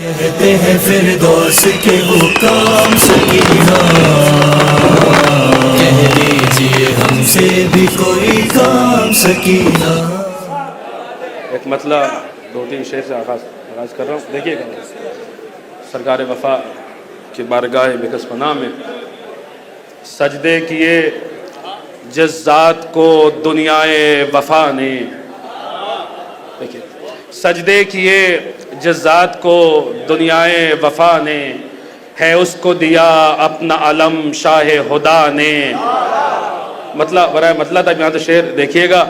کہتے ہیں فردوس کے وہ کام سکینہ، کہہ دیجئے ہم سے بھی کوئی کام سکینہ۔ ایک مطلع دو تین شعر سے آغاز کر رہا ہوں، دیکھیے گا۔ سرکار وفا کی بارگاہ بکس پناہ میں سجدے کیے جس ذات کو دنیائے وفا نے، دیکھیے سجدے کیے جس ذات کو دنیائے وفا نے، ہے اس کو دیا اپنا علم شاہ خدا نے۔ مطلب برائے مطلب تک یہاں تو شعر دیکھیے گا،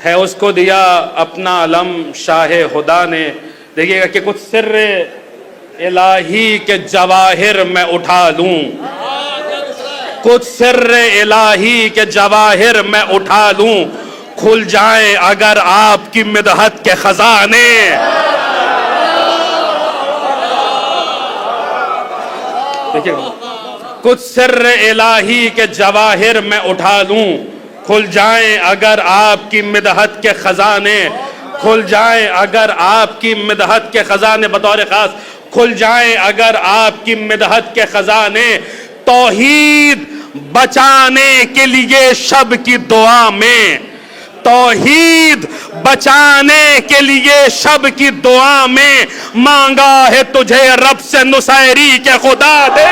ہے اس کو دیا اپنا علم شاہ خدا نے۔ دیکھیے گا کہ کچھ سر الہی کے جواہر میں اٹھا لوں، کچھ سر الہی کے جواہر میں اٹھا لوں، کھل جائیں اگر آپ کی مدحت کے خزانے۔ دیکھیے کچھ سر الہی کے جواہر میں اٹھا لوں، کھل جائیں اگر آپ کی مدحت کے خزانے، کھل جائیں اگر آپ کی مدحت کے خزانے، بطور خاص کھل جائیں اگر آپ کی مدحت کے خزانے۔ توحید بچانے کے لیے شب کی دعا میں، توحید بچانے کے لیے شب کی دعا میں، مانگا ہے تجھے رب سے نصیری کے خدا دے۔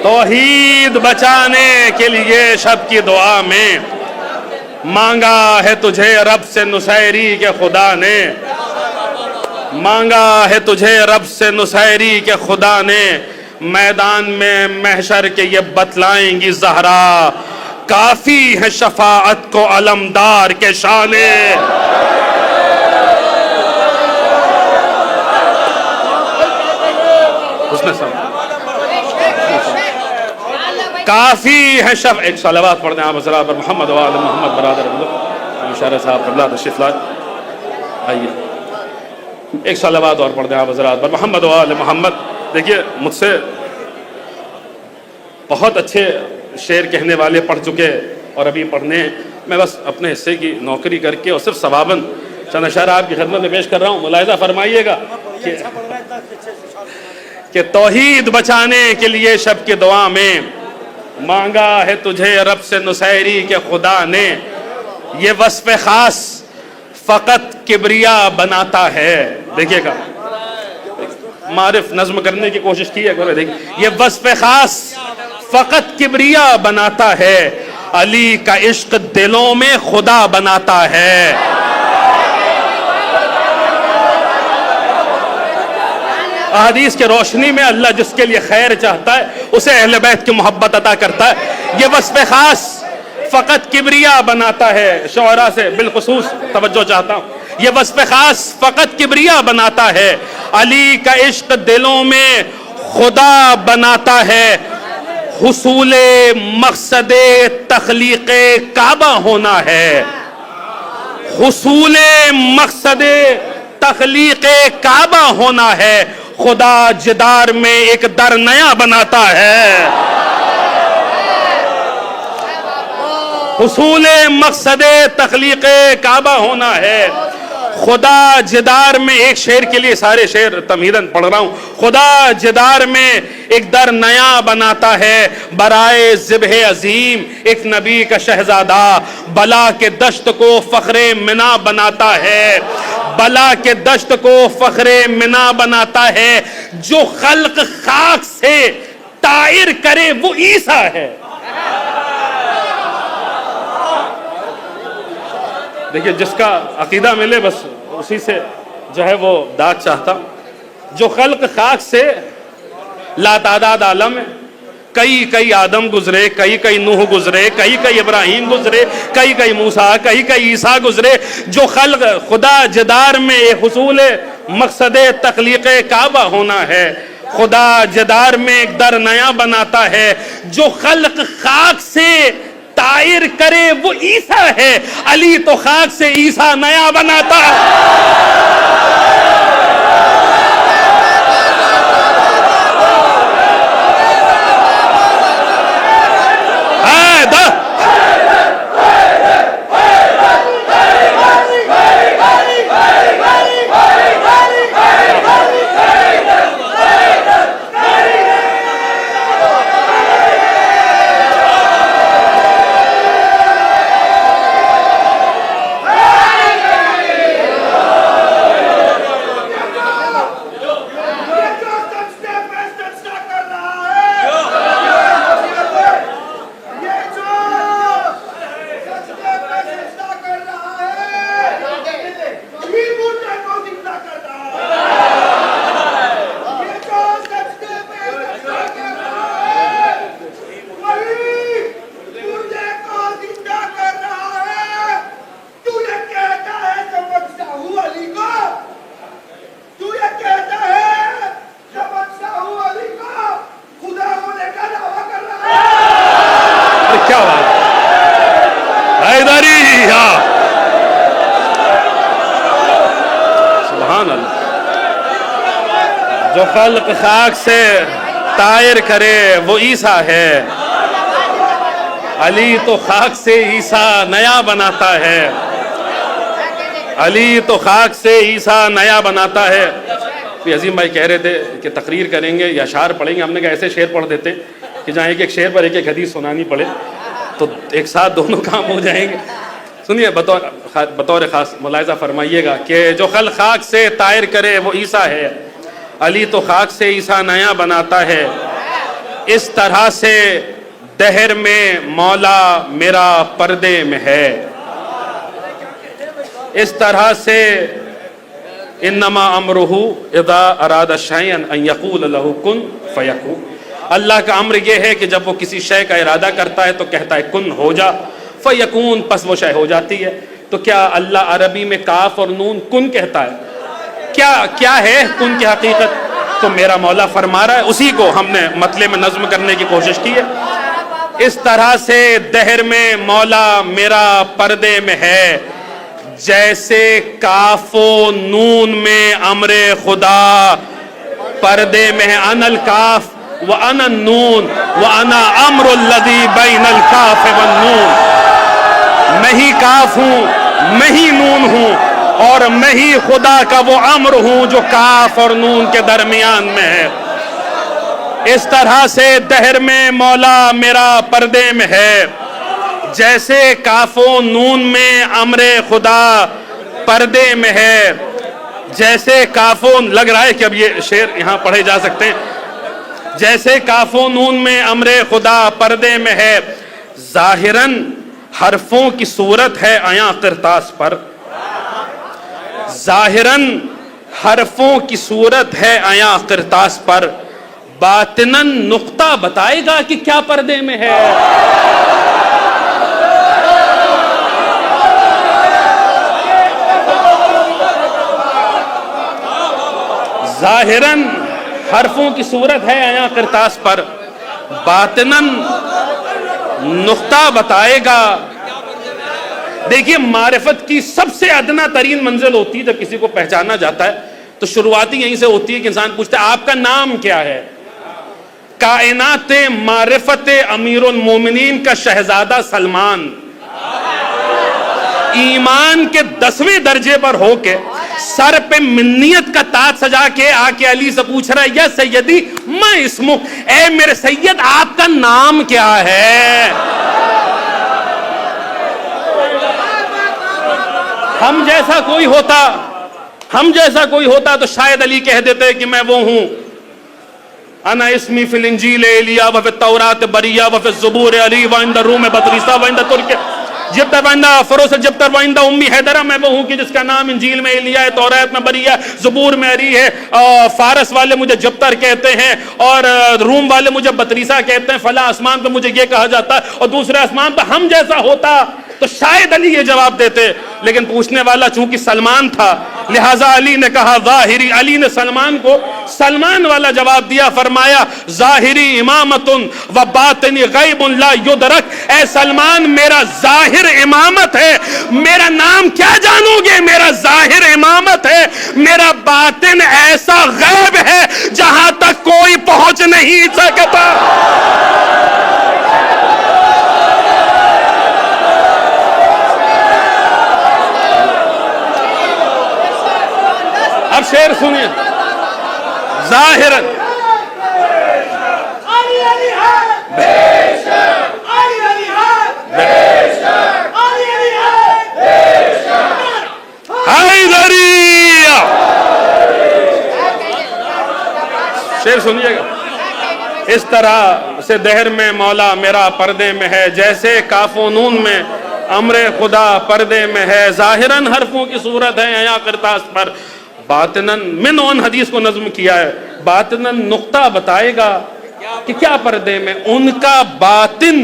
توحید بچانے کے لیے شب کی دعا میں، مانگا ہے تجھے رب سے نصیری کے خدا نے، مانگا ہے تجھے رب سے نصیری کے خدا نے۔ میدان میں محشر کے یہ بتلائیں گی زہرا، کافی ہے شفاعت کو علمدار کے شانے۔ اس نے سمجھا کافی ہے شف۔ ایک صلوات پڑھ دیں آپ حضرات پر محمد و آل محمد۔ برادر مشارہ صاحب قبلہ تشریف لائے، آئیے ایک صلوات اور پڑھ دیں آپ حضرات پر محمد و آل محمد۔ دیکھیے مجھ سے بہت اچھے شعر کہنے والے پڑھ چکے اور ابھی پڑھنے ہیں، میں بس اپنے حصے کی نوکری کر کے اور صرف ثواباً چند اشعار آپ کی خدمت میں پیش کر رہا ہوں۔ ملاحظہ فرمائیے گا کہ توحید بچانے کے لیے شب کی دعا میں، مانگا ہے تجھے رب سے نصیری کے خدا نے۔ یہ وصف خاص فقط کبریا بناتا ہے۔ دیکھیے گا معرف نظم کرنے کی کوشش کی ہے، یہ وصف خاص فقط کبریا بناتا ہے، علی کا عشق دلوں میں خدا بناتا ہے۔ احادیث کے روشنی میں اللہ جس کے لیے خیر چاہتا ہے اسے اہل بیت کی محبت عطا کرتا ہے۔ یہ وصف خاص فقط کبریا بناتا ہے، شعراء سے بالخصوص توجہ چاہتا ہوں۔ یہ وصف خاص فقط کبریا بناتا ہے، علی کا عشق دلوں میں خدا بناتا ہے۔ حصول مقصد تخلیق کعبہ ہونا ہے، حصول مقصد تخلیق کعبہ ہونا ہے، خدا جدار میں ایک در نیا بناتا ہے۔ حصول مقصد تخلیق کعبہ ہونا ہے، خدا جدار میں، ایک شعر کے لیے سارے شعر تمہیداً پڑھ رہا ہوں، خدا جدار میں ایک در نیا بناتا ہے، برائے ذبح عظیم ایک نبی کا شہزادہ، بلا کے دشت کو فخر منا بناتا ہے، بلا کے دشت کو فخر منا بناتا ہے، جو خلق خاک سے طائر کرے وہ عیسیٰ ہے۔ دیکھیے جس کا عقیدہ ملے بس اسی سے جو ہے وہ داد چاہتا ہوں۔ جو خلق خاک سے لاتعداد عالم ہے، کئی آدم گزرے، کئی نوح گزرے، کئی ابراہیم گزرے، کئی موسیٰ، کئی عیسیٰ گزرے، جو خلق خدا جدار میں حصول مقصد تخلیق کعبہ ہونا ہے، خدا جدار میں ایک در نیا بناتا ہے، جو خلق خاک سے طائر کرے وہ عیسیٰ ہے، علی تو خاک سے عیسیٰ نیا بناتا ہے۔ جو خلق خاک سے طائر کرے وہ عیسیٰ ہے، علی تو خاک سے عیسیٰ نیا بناتا ہے، علی تو خاک سے عیسیٰ نیا بناتا ہے۔ عظیم بھائی کہہ رہے تھے کہ تقریر کریں گے یا اشعار پڑھیں گے، ہم نے کہا ایسے شعر پڑھ دیتے کہ جہاں ایک ایک شعر پر ایک ایک حدیث سنانی پڑے تو ایک ساتھ دونوں کام ہو جائیں گے۔ سنیے بطور خاص ملاحظہ فرمائیے گا کہ جو خلق خاک سے طائر کرے وہ عیسیٰ ہے، علی تو خاک سے عیسیٰ نیا بناتا ہے، اس طرح سے دہر میں مولا میرا پردے میں ہے، اس طرح سے انما امرہ اذا اراد شیئا ان یقول لہ کن فیکون۔ اللہ کا امر یہ ہے کہ جب وہ کسی شے کا ارادہ کرتا ہے تو کہتا ہے کن ہو جا، فیکون پس وہ شے ہو جاتی ہے۔ تو کیا اللہ عربی میں کاف اور نون کن کہتا ہے؟ کیا ہے کن کی حقیقت؟ تو میرا مولا فرما رہا ہے، اسی کو ہم نے مطلع میں نظم کرنے کی کوشش کی ہے۔ اس طرح سے دہر میں مولا میرا پردے میں ہے، جیسے کاف و نون میں امر خدا پردے میں ہے۔ انا الکاف وانا النون وانا امر الذی بین الکاف والنون، میں ہی کاف ہوں، میں ہی نون ہوں، اور میں ہی خدا کا وہ امر ہوں جو کاف اور نون کے درمیان میں ہے۔ اس طرح سے دہر میں مولا میرا پردے میں ہے، جیسے کاف و نون میں امر خدا پردے میں ہے، جیسے کاف و لگ رہا ہے کہ اب یہ شعر یہاں پڑھے جا سکتے ہیں۔ جیسے کاف و نون میں امر خدا پردے میں ہے، ظاہراً حرفوں کی صورت ہے عیاں قرطاس پر، ظاہراً حرفوں کی صورت ہے عیاں قرطاس پر، باطناً نقطہ بتائے گا کہ کیا پردے میں ہے۔ ظاہراً حرفوں کی صورت ہے عیاں قرطاس پر، باطناً نقطہ بتائے گا۔ دیکھیے معرفت کی سب سے ادنا ترین منزل ہوتی ہے جب کسی کو پہچانا جاتا ہے تو شروعاتی یہیں سے ہوتی ہے کہ انسان پوچھتا ہے آپ کا نام کیا ہے؟ کائنات معرفت امیر المومنین کا شہزادہ سلمان ایمان کے 10ویں درجے پر ہو کے سر پہ منیت کا تاج سجا کے آ کے علی سے پوچھ رہا ہے یا سیدی ما اسمک، اے میرے سید آپ کا نام کیا ہے؟ ہم جیسا کوئی ہوتا تو شاید علی کہہ دیتے کہ میں وہ ہوں، انا اسمی فی الانجیل ایلیا وفی التورات بریہ وفی الزبور علی وعند الروم بطریسہ وعند ترک جبتر وعند فروس جبتر وعند امی حیدرہ، میں وہ ہوں کہ جس کا نام انجیل میں ایلیا ہے، تورات میں بریہ، زبور میں علی ہے، فارس والے مجھے جبتر کہتے ہیں اور روم والے مجھے بطریسہ کہتے ہیں، فلاں آسمان پہ مجھے یہ کہا جاتا ہے، اور دوسرے آسمان پہ ہم جیسا ہوتا تو شاید علی یہ جواب دیتے، لیکن پوچھنے والا چونکہ سلمان تھا لہٰذا علی نے کہا ظاہری، علی نے سلمان کو سلمان والا جواب دیا، فرمایا ظاہری امامت و باطنی غیب لا یدرک، اے سلمان میرا ظاہر امامت ہے، میرا نام کیا جانو گے، میرا ظاہر امامت ہے، میرا باطن ایسا غیب ہے جہاں تک کوئی پہنچ نہیں سکتا۔ اب شعر سنیے، ظاہراً شعر سنیے گا، اس طرح سے دہر میں مولا میرا پردے میں ہے، جیسے کاف و نون میں امر خدا پردے میں ہے، ظاہراً حرفوں کی صورت ہے عیاں قرطاس پر، باطناً من ان حدیث کو نظم کیا ہے، باطناً نقطہ بتائے گا کہ کیا پردے میں، ان کا باطن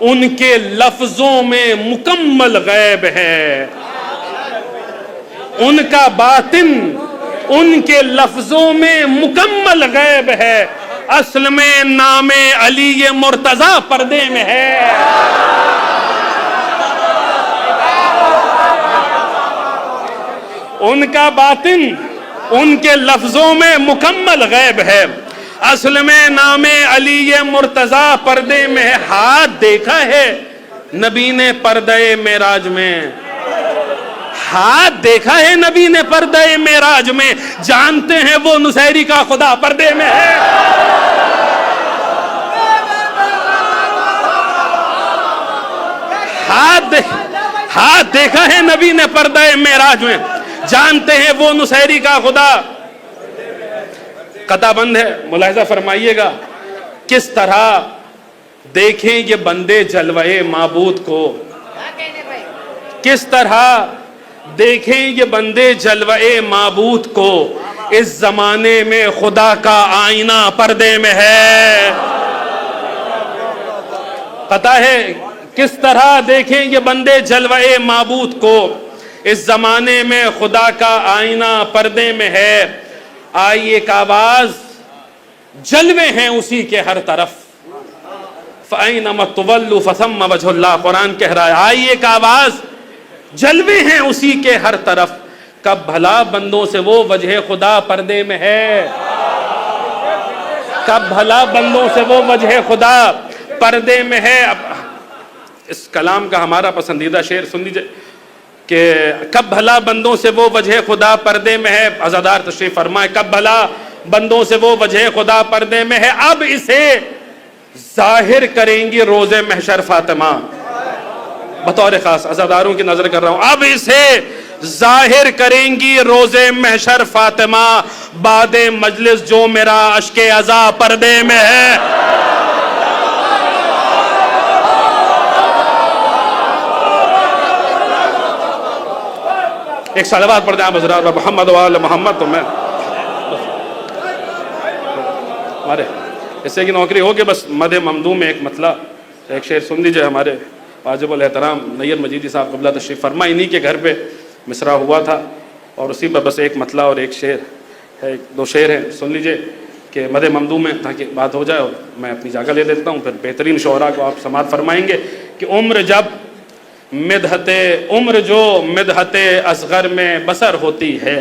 ان کے لفظوں میں مکمل غیب ہے، ان کا باطن ان کے لفظوں میں مکمل غیب ہے، اصل میں نام علی مرتضی پردے میں ہے۔ ان کا باطن ان کے لفظوں میں مکمل غیب ہے، اصل میں نام علی مرتضی پردے میں ہے، ہاتھ دیکھا ہے نبی نے پردہ معراج میں، ہاتھ دیکھا ہے نبی نے پردہ معراج میں، جانتے ہیں وہ نصیری کا خدا پردے میں ہے۔ ہاتھ دیکھا ہے نبی نے پردہ معراج میں، جانتے ہیں وہ نصیری کا خدا۔ قطع بند ہے، ملاحظہ فرمائیے گا کس طرح دیکھیں یہ بندے جلوے معبود کو، کس طرح دیکھیں یہ بندے جلوے معبود کو، اس زمانے میں خدا کا آئینہ پردے میں ہے۔ پتہ ہے کس طرح دیکھیں یہ بندے جلوے معبود کو، اس زمانے میں خدا کا آئینہ پردے میں ہے۔ آئی ایک آواز، جلوے ہیں اسی کے ہر طرف، فَأَيْنَمَا تُوَلُّوا فَثَمَّ وَجْهُ اللَّهِ، قرآن کہہ رہا ہے آئی ایک آواز، جلوے ہیں اسی کے ہر طرف، کب بھلا بندوں سے وہ وجہ خدا پردے میں ہے، کب بھلا بندوں سے وہ وجہ خدا پردے میں ہے۔ اس کلام کا ہمارا پسندیدہ شعر سن لیجئے کہ کب بھلا بندوں سے وہ وجہ خدا پردے میں ہے، عزادار تشریف فرمائے، کب بھلا بندوں سے وہ وجہ خدا پردے میں ہے، اب اسے ظاہر کریں گی روز محشر فاطمہ، بطور خاص عزاداروں کی نظر کر رہا ہوں، اب اسے ظاہر کریں گی روز محشر فاطمہ، بعد مجلس جو میرا اشک عزا پردے میں ہے۔ ایک صلوات پڑھ دیں آپ حضرات محمد و آل محمد، تو میں ہمارے اس سے کی نوکری ہوگی، بس مدح ممدوح میں ایک مطلع ایک شعر سن لیجئے، ہمارے واجب الاحترام نیر مجیدی صاحب قبلہ تشریف فرما، انہی کے گھر پہ مصرع ہوا تھا، اور اسی پر بس ایک مطلع اور ایک شعر ہے، دو شعر ہیں، سن لیجئے کہ مدح ممدوح میں تاکہ بات ہو جائے، اور میں اپنی جگہ لے دیتا ہوں، پھر بہترین شعراء کو آپ سماعت فرمائیں گے کہ عمر جو مدحت اصغر میں بسر ہوتی ہے،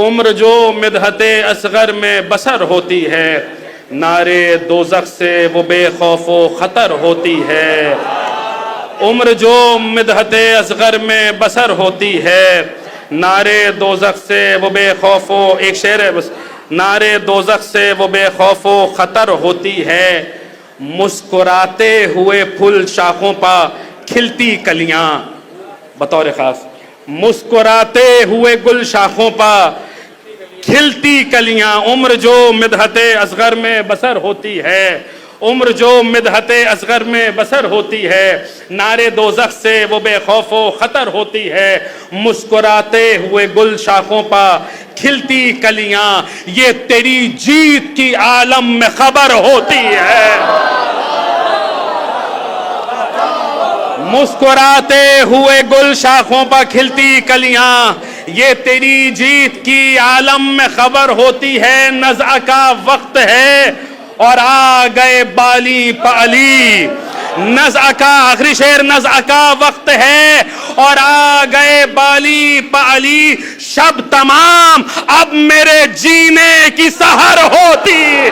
عمر جو مدحت اصغر میں بسر ہوتی ہے، نارے دوزخ سے وہ بے خوف و خطر ہوتی ہے، عمر جو مدحت اصغر میں بسر ہوتی ہے، نارے دوزخ سے وہ بے خوف و، ایک شعر ہے بس، نارے دوزخ سے وہ بے خوف و خطر ہوتی ہے، مسکراتے ہوئے پھول شاخوں پا کھلتی کلیاں، بطور خاص، مسکراتے ہوئے گل شاخوں پا کھلتی کلیاں، عمر جو مدحت اصغر میں بسر ہوتی ہے، عمر جو مدحت اصغر میں بسر ہوتی ہے، نارے دوزخ سے وہ بے خوف و خطر ہوتی ہے، مسکراتے ہوئے گل شاخوں پا کھلتی کلیاں، یہ تیری جیت کی عالم میں خبر ہوتی ہے، مسکراتے ہوئے گل شاخوں پر کھلتی کلیاں، یہ تیری جیت کی عالم میں خبر ہوتی ہے، نزع کا وقت ہے اور آ گئے بالی پالی، نزع کا آخری شعر، نزع کا وقت ہے اور آ گئے بالی پالی، شب تمام اب میرے جینے کی سحر ہوتی